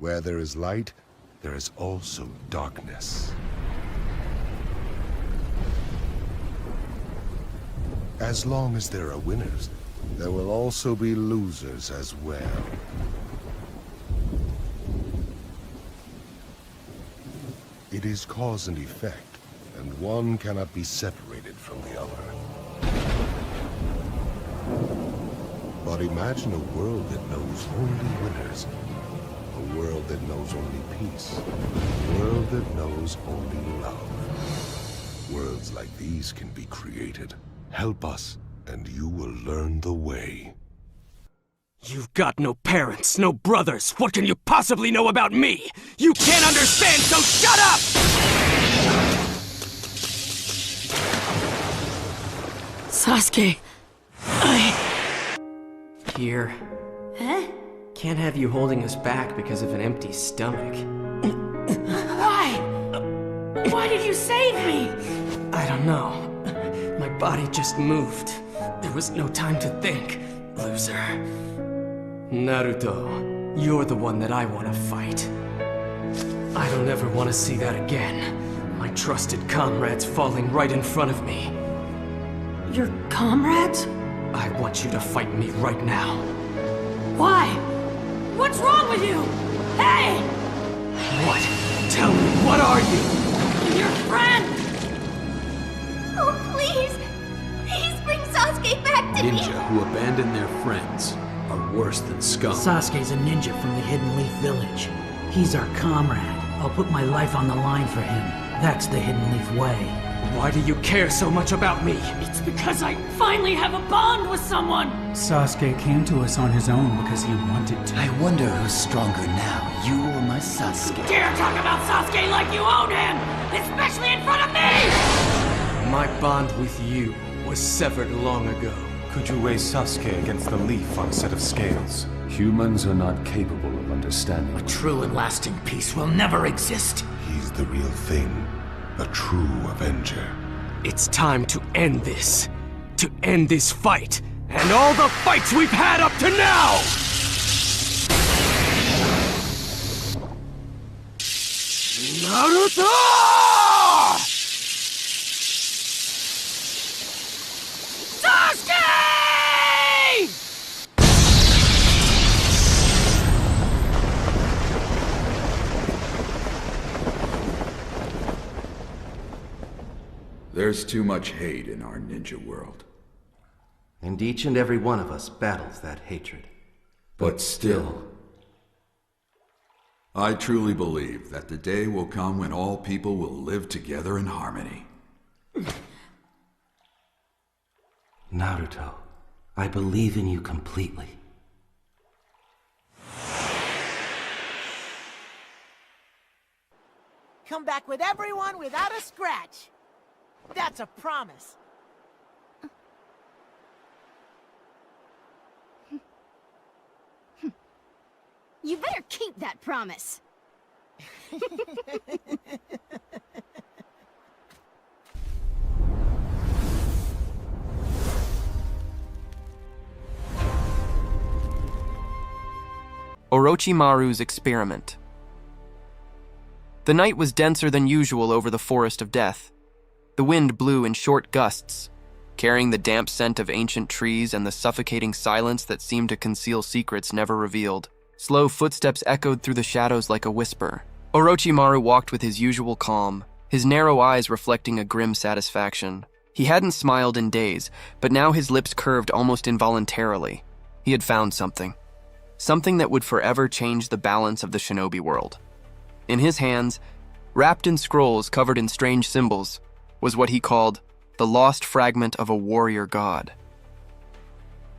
Where there is light, there is also darkness. As long as there are winners, there will also be losers as well. It is cause and effect, and one cannot be separated from the other. But imagine a world that knows only winners. A world that knows only peace. A world that knows only love. Worlds like these can be created. Help us, and you will learn the way. You've got no parents, no brothers. What can you possibly know about me? You can't understand, so shut up! Sasuke, Here. Huh? Can't have you holding us back because of an empty stomach. Why? Why did you save me? I don't know. My body just moved. There was no time to think, loser. Naruto, you're the one that I want to fight. I don't ever want to see that again. My trusted comrades falling right in front of me. Your comrades? I want you to fight me right now. Why? What's wrong with you? Hey! What? Tell me, what are you? Your friend! Oh, please! Please bring Sasuke back to me! Ninja who abandon their friends are worse than scum. Sasuke's a ninja from the Hidden Leaf Village. He's our comrade. I'll put my life on the line for him. That's the Hidden Leaf way. Why do you care so much about me? It's because I finally have a bond with someone! Sasuke came to us on his own because he wanted to. I wonder who's stronger now, you or my Sasuke? Dare talk about Sasuke like you own him! Especially in front of me! My bond with you was severed long ago. Could you weigh Sasuke against the leaf on a set of scales? Humans are not capable of understanding. A true and lasting peace will never exist. He's the real thing. A true Avenger. It's time to end this. To end this fight. And all the fights we've had up to now! Naruto! Sasuke! There's too much hate in our ninja world. And each and every one of us battles that hatred. But still, I truly believe that the day will come when all people will live together in harmony. Naruto, I believe in you completely. Come back with everyone without a scratch. That's a promise. You better keep that promise. Orochimaru's experiment. The night was denser than usual over the Forest of Death. The wind blew in short gusts, carrying the damp scent of ancient trees and the suffocating silence that seemed to conceal secrets never revealed. Slow footsteps echoed through the shadows like a whisper. Orochimaru walked with his usual calm, his narrow eyes reflecting a grim satisfaction. He hadn't smiled in days, but now his lips curved almost involuntarily. He had found something. Something that would forever change the balance of the shinobi world. In his hands, wrapped in scrolls covered in strange symbols, was what he called the lost fragment of a warrior god.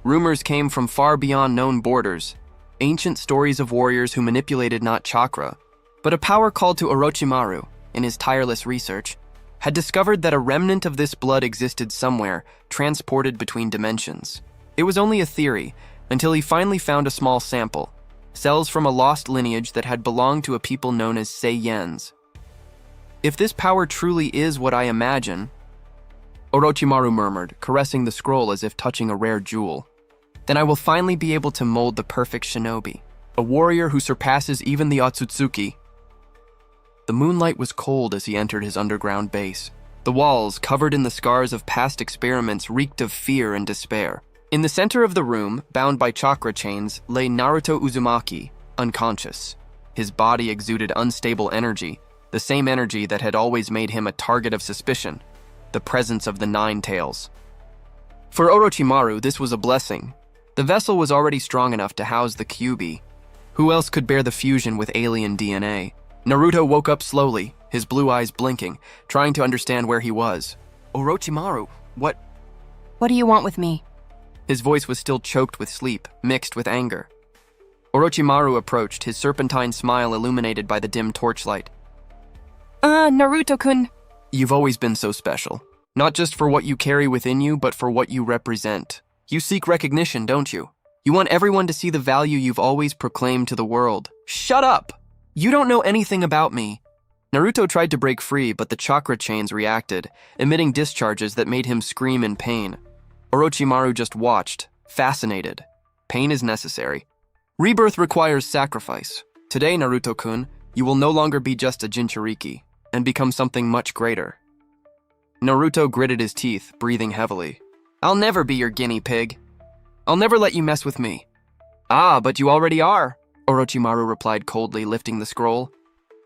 Rumors came from far beyond known borders, ancient stories of warriors who manipulated not chakra, but a power called to Orochimaru, in his tireless research, had discovered that a remnant of this blood existed somewhere, transported between dimensions. It was only a theory, until he finally found a small sample, cells from a lost lineage that had belonged to a people known as Saiyans. If this power truly is what I imagine, Orochimaru murmured, caressing the scroll as if touching a rare jewel, then I will finally be able to mold the perfect shinobi. a warrior who surpasses even the Otsutsuki. The moonlight was cold as he entered his underground base. The walls, covered in the scars of past experiments, reeked of fear and despair. In the center of the room, bound by chakra chains, lay Naruto Uzumaki, unconscious. His body exuded unstable energy, the same energy that had always made him a target of suspicion, the presence of the Nine Tails. For Orochimaru, this was a blessing. The vessel was already strong enough to house the Kyuubi. Who else could bear the fusion with alien DNA? Naruto woke up slowly, his blue eyes blinking, trying to understand where he was. Orochimaru, what? What do you want with me? His voice was still choked with sleep, mixed with anger. Orochimaru approached, his serpentine smile illuminated by the dim torchlight. Naruto-kun. You've always been so special. Not just for what you carry within you, but for what you represent. You seek recognition, don't you? You want everyone to see the value you've always proclaimed to the world. Shut up! You don't know anything about me. Naruto tried to break free, but the chakra chains reacted, emitting discharges that made him scream in pain. Orochimaru just watched, fascinated. Pain is necessary. Rebirth requires sacrifice. Today, Naruto-kun, you will no longer be just a Jinchuriki, and become something much greater. Naruto gritted his teeth, breathing heavily. I'll never be your guinea pig. I'll never let you mess with me. Ah, but you already are, Orochimaru replied coldly, lifting the scroll.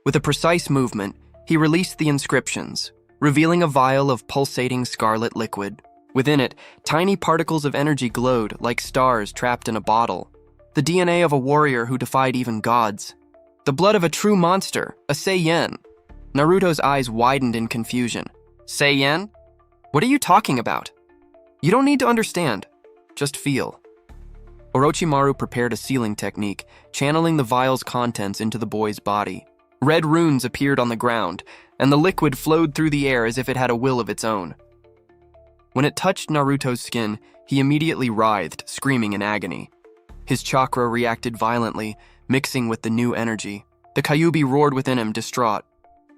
With a precise movement, he released the inscriptions, revealing a vial of pulsating scarlet liquid. Within it, tiny particles of energy glowed like stars trapped in a bottle. The DNA of a warrior who defied even gods. The blood of a true monster, a Saiyan. Naruto's eyes widened in confusion. Saiyan? What are you talking about? You don't need to understand. Just feel. Orochimaru prepared a sealing technique, channeling the vial's contents into the boy's body. Red runes appeared on the ground, and the liquid flowed through the air as if it had a will of its own. When it touched Naruto's skin, he immediately writhed, screaming in agony. His chakra reacted violently, mixing with the new energy. The Kyuubi roared within him, distraught.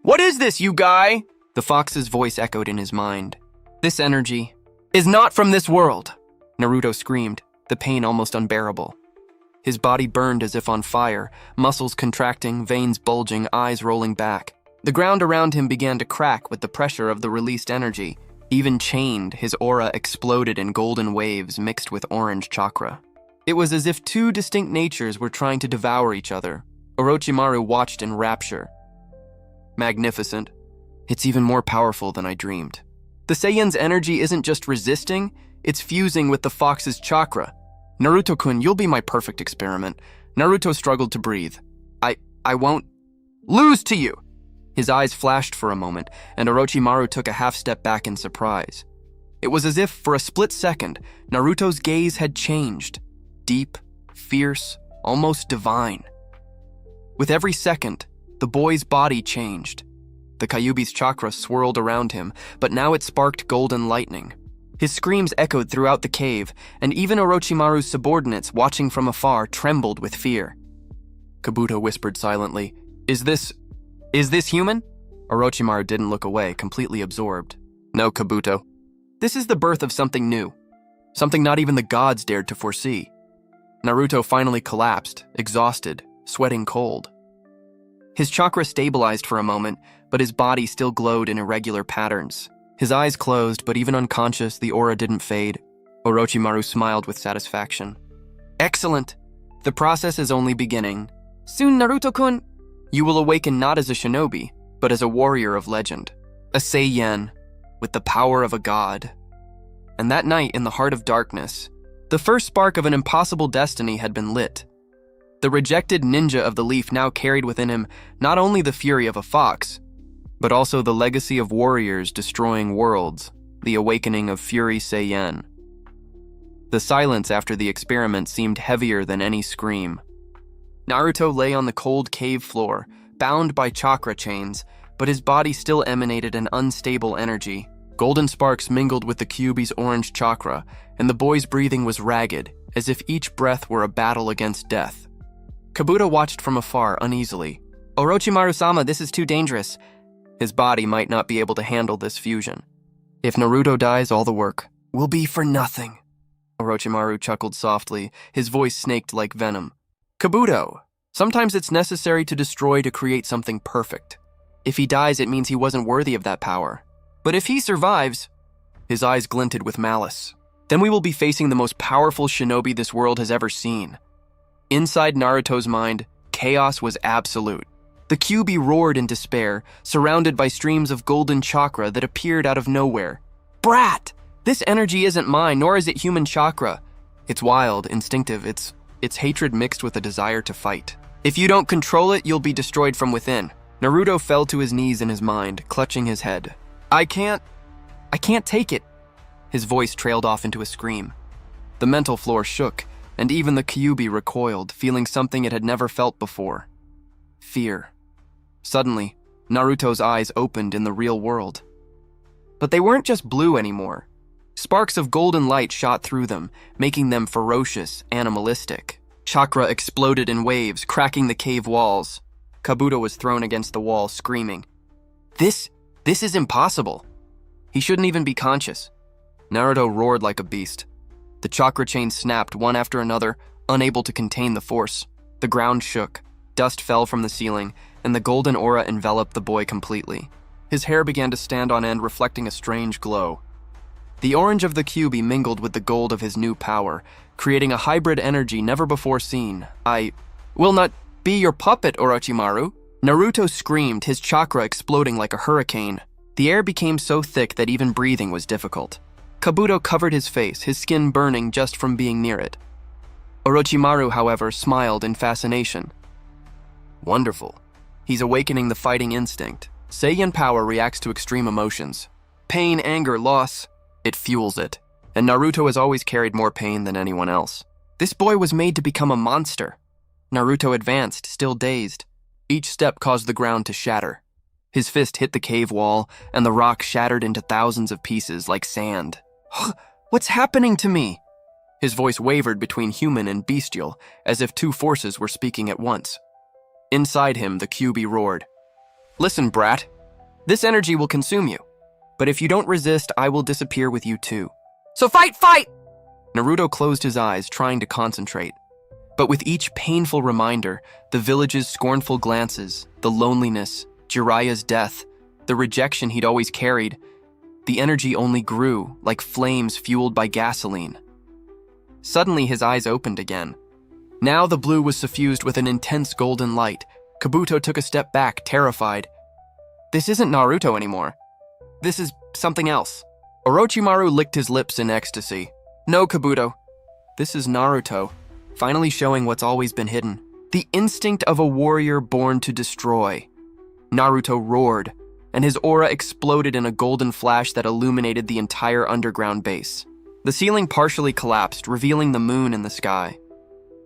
What is this, you guy? The fox's voice echoed in his mind. This energy is not from this world, Naruto screamed, the pain almost unbearable. His body burned as if on fire, muscles contracting, veins bulging, eyes rolling back. The ground around him began to crack with the pressure of the released energy. Even chained, his aura exploded in golden waves mixed with orange chakra. It was as if two distinct natures were trying to devour each other. Orochimaru watched in rapture. Magnificent. It's even more powerful than I dreamed. The Saiyan's energy isn't just resisting, it's fusing with the fox's chakra. Naruto-kun, you'll be my perfect experiment. Naruto struggled to breathe. I won't lose to you! His eyes flashed for a moment, and Orochimaru took a half step back in surprise. It was as if, for a split second, Naruto's gaze had changed. Deep, fierce, almost divine. With every second, the boy's body changed. The Kyuubi's chakra swirled around him, but now it sparked golden lightning. His screams echoed throughout the cave, and even Orochimaru's subordinates watching from afar trembled with fear. Kabuto whispered silently, Is this human? Orochimaru didn't look away, completely absorbed. No, Kabuto. This is the birth of something new. Something not even the gods dared to foresee. Naruto finally collapsed, exhausted, sweating cold. His chakra stabilized for a moment, but his body still glowed in irregular patterns. His eyes closed, but even unconscious, the aura didn't fade. Orochimaru smiled with satisfaction. Excellent. The process is only beginning. Soon, Naruto-kun, you will awaken not as a shinobi, but as a warrior of legend. A Saiyan, with the power of a god. And that night, in the heart of darkness, the first spark of an impossible destiny had been lit. The rejected ninja of the leaf now carried within him not only the fury of a fox, but also the legacy of warriors destroying worlds, the awakening of Fury Saiyan. The silence after the experiment seemed heavier than any scream. Naruto lay on the cold cave floor, bound by chakra chains, but his body still emanated an unstable energy. Golden sparks mingled with the Kyuubi's orange chakra, and the boy's breathing was ragged, as if each breath were a battle against death. Kabuto watched from afar uneasily. Orochimaru-sama, this is too dangerous. His body might not be able to handle this fusion. If Naruto dies, all the work will be for nothing. Orochimaru chuckled softly, his voice snaked like venom. Kabuto, Sometimes it's necessary to destroy to create something perfect. If he dies, it means he wasn't worthy of that power. But if he survives, his eyes glinted with malice, then we will be facing the most powerful shinobi this world has ever seen. Inside Naruto's mind, chaos was absolute. The Kyuubi roared in despair, surrounded by streams of golden chakra that appeared out of nowhere. Brat! This energy isn't mine, nor is it human chakra. It's wild, instinctive, it's hatred mixed with a desire to fight. If you don't control it, you'll be destroyed from within. Naruto fell to his knees in his mind, clutching his head. I can't take it. His voice trailed off into a scream. The mental floor shook, and even the Kyuubi recoiled, feeling something it had never felt before. Fear. Suddenly, Naruto's eyes opened in the real world. But they weren't just blue anymore. Sparks of golden light shot through them, making them ferocious, animalistic. Chakra exploded in waves, cracking the cave walls. Kabuto was thrown against the wall, screaming. This is impossible. He shouldn't even be conscious. Naruto roared like a beast. The chakra chain snapped one after another, unable to contain the force. The ground shook, dust fell from the ceiling, and the golden aura enveloped the boy completely. His hair began to stand on end, reflecting a strange glow. The orange of the Kyuubi mingled with the gold of his new power, creating a hybrid energy never before seen. I will not be your puppet, Orochimaru. Naruto screamed, his chakra exploding like a hurricane. The air became so thick that even breathing was difficult. Kabuto covered his face, his skin burning just from being near it. Orochimaru, however, smiled in fascination. Wonderful. He's awakening the fighting instinct. Saiyan power reacts to extreme emotions. Pain, anger, loss. It fuels it. And Naruto has always carried more pain than anyone else. This boy was made to become a monster. Naruto advanced, still dazed. Each step caused the ground to shatter. His fist hit the cave wall, and the rock shattered into thousands of pieces like sand. What's happening to me? His voice wavered between human and bestial, as if two forces were speaking at once. Inside him, the Kyuubi roared. Listen, brat. This energy will consume you. But if you don't resist, I will disappear with you too. So fight! Naruto closed his eyes, trying to concentrate. But with each painful reminder, the village's scornful glances, the loneliness, Jiraiya's death, the rejection he'd always carried, the energy only grew, like flames fueled by gasoline. Suddenly his eyes opened again. Now the blue was suffused with an intense golden light. Kabuto took a step back, terrified. This isn't Naruto anymore. This is something else. Orochimaru licked his lips in ecstasy. No, Kabuto. This is Naruto, finally showing what's always been hidden. The instinct of a warrior born to destroy. Naruto roared, and his aura exploded in a golden flash that illuminated the entire underground base. The ceiling partially collapsed, revealing the moon in the sky.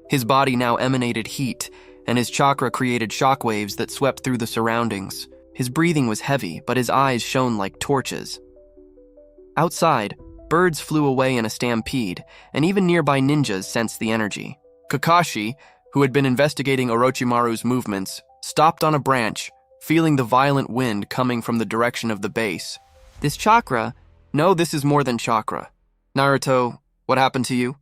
His body now emanated heat, and his chakra created shockwaves that swept through the surroundings. His breathing was heavy, but his eyes shone like torches. Outside, birds flew away in a stampede, and even nearby ninjas sensed the energy. Kakashi, who had been investigating Orochimaru's movements, stopped on a branch, feeling the violent wind coming from the direction of the base. This chakra? No, this is more than chakra. Naruto, what happened to you?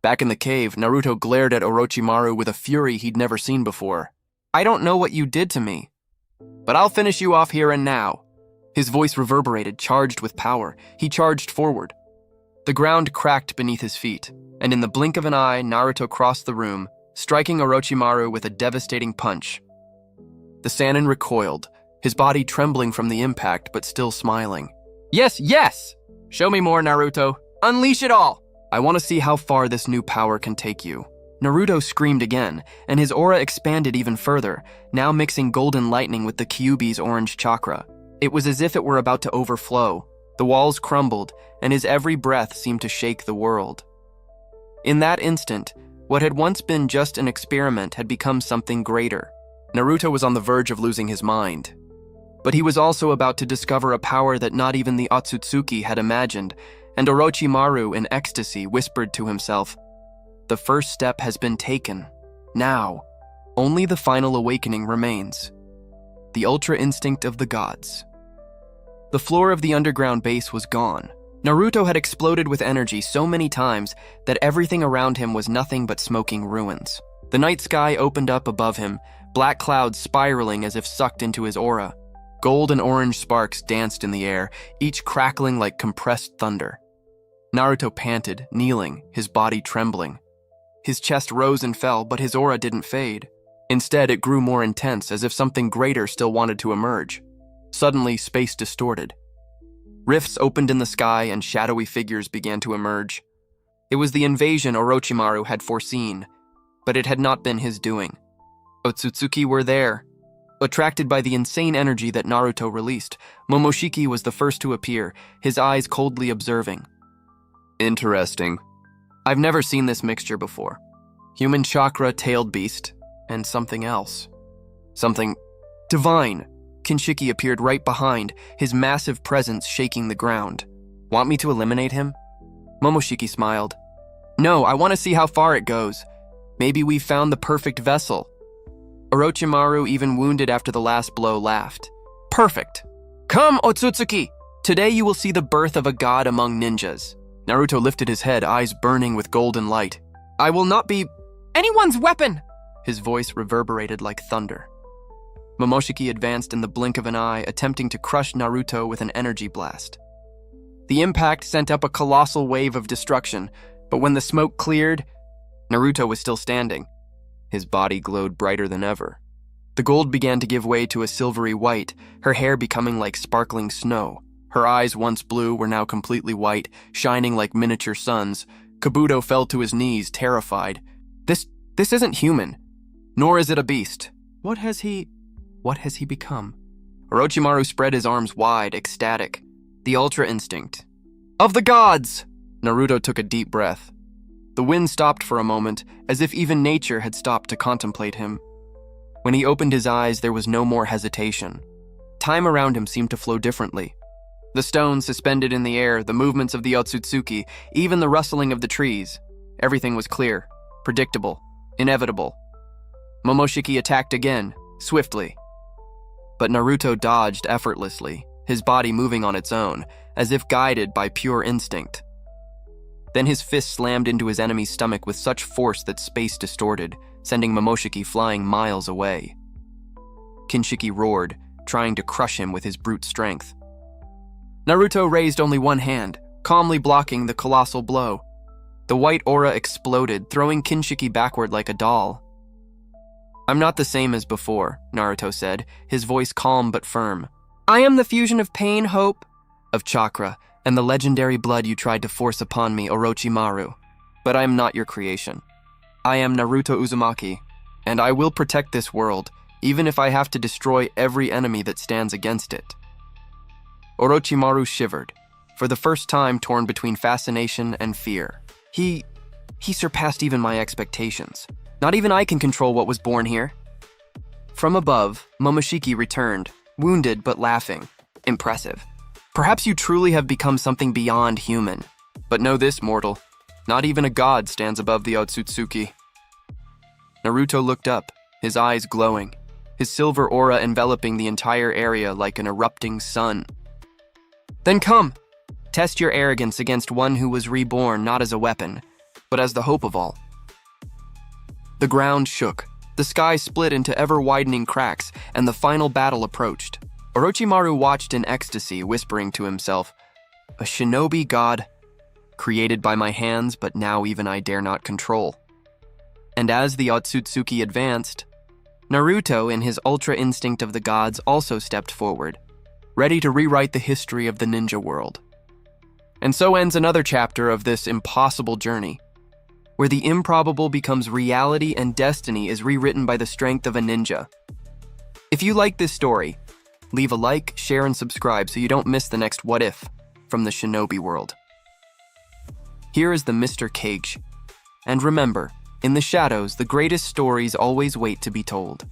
Back in the cave, Naruto glared at Orochimaru with a fury he'd never seen before. I don't know what you did to me, but I'll finish you off here and now. His voice reverberated, charged with power. He charged forward. The ground cracked beneath his feet, and in the blink of an eye, Naruto crossed the room, striking Orochimaru with a devastating punch. The Sannin recoiled, his body trembling from the impact but still smiling. Yes, yes! Show me more, Naruto. Unleash it all! I want to see how far this new power can take you. Naruto screamed again, and his aura expanded even further, now mixing golden lightning with the Kyuubi's orange chakra. It was as if it were about to overflow. The walls crumbled, and his every breath seemed to shake the world. In that instant, what had once been just an experiment had become something greater. Naruto was on the verge of losing his mind. But he was also about to discover a power that not even the Otsutsuki had imagined, and Orochimaru, in ecstasy, whispered to himself, "The first step has been taken. Now, only the final awakening remains. The ultra instinct of the gods." The floor of the underground base was gone. Naruto had exploded with energy so many times that everything around him was nothing but smoking ruins. The night sky opened up above him, black clouds spiraling as if sucked into his aura. Gold and orange sparks danced in the air, each crackling like compressed thunder. Naruto panted, kneeling, his body trembling. His chest rose and fell, but his aura didn't fade. Instead, it grew more intense, as if something greater still wanted to emerge. Suddenly, space distorted. Rifts opened in the sky and shadowy figures began to emerge. It was the invasion Orochimaru had foreseen, but it had not been his doing. Otsutsuki were there. Attracted by the insane energy that Naruto released, Momoshiki was the first to appear, his eyes coldly observing. Interesting. I've never seen this mixture before. Human chakra, tailed beast, and something else. Something divine. Kinshiki appeared right behind, his massive presence shaking the ground. Want me to eliminate him? Momoshiki smiled. No, I want to see how far it goes. Maybe we've found the perfect vessel. Orochimaru, even wounded after the last blow, laughed. Perfect. Come, Otsutsuki! Today you will see the birth of a god among ninjas. Naruto lifted his head, eyes burning with golden light. I will not be anyone's weapon! His voice reverberated like thunder. Momoshiki advanced in the blink of an eye, attempting to crush Naruto with an energy blast. The impact sent up a colossal wave of destruction, but when the smoke cleared, Naruto was still standing. His body glowed brighter than ever. The gold began to give way to a silvery white, her hair becoming like sparkling snow. Her eyes, once blue, were now completely white, shining like miniature suns. Kabuto fell to his knees, terrified. This isn't human. Nor is it a beast. What has he become? Orochimaru spread his arms wide, ecstatic. The Ultra Instinct. Of the gods! Naruto took a deep breath. The wind stopped for a moment, as if even nature had stopped to contemplate him. When he opened his eyes, there was no more hesitation. Time around him seemed to flow differently. The stones suspended in the air, the movements of the Otsutsuki, even the rustling of the trees. Everything was clear, predictable, inevitable. Momoshiki attacked again, swiftly. But Naruto dodged effortlessly, his body moving on its own, as if guided by pure instinct. Then his fist slammed into his enemy's stomach with such force that space distorted, sending Momoshiki flying miles away. Kinshiki roared, trying to crush him with his brute strength. Naruto raised only one hand, calmly blocking the colossal blow. The white aura exploded, throwing Kinshiki backward like a doll. I'm not the same as before, Naruto said, his voice calm but firm. I am the fusion of pain, hope, of chakra, and the legendary blood you tried to force upon me, Orochimaru. But I am not your creation. I am Naruto Uzumaki, and I will protect this world, even if I have to destroy every enemy that stands against it. Orochimaru shivered, for the first time torn between fascination and fear. He surpassed even my expectations. Not even I can control what was born here. From above, Momoshiki returned, wounded but laughing. Impressive. Perhaps you truly have become something beyond human. But know this, mortal. Not even a god stands above the Otsutsuki. Naruto looked up, his eyes glowing, his silver aura enveloping the entire area like an erupting sun. Then come, test your arrogance against one who was reborn not as a weapon, but as the hope of all. The ground shook, the sky split into ever-widening cracks, and the final battle approached. Orochimaru watched in ecstasy, whispering to himself, a shinobi god, created by my hands, but now even I dare not control. And as the Otsutsuki advanced, Naruto, in his ultra instinct of the gods, also stepped forward, ready to rewrite the history of the ninja world. And so ends another chapter of this impossible journey, where the improbable becomes reality and destiny is rewritten by the strength of a ninja. If you like this story, leave a like, share, and subscribe so you don't miss the next What If from the shinobi world. Here is the Mister Kage. And remember, in the shadows, the greatest stories always wait to be told.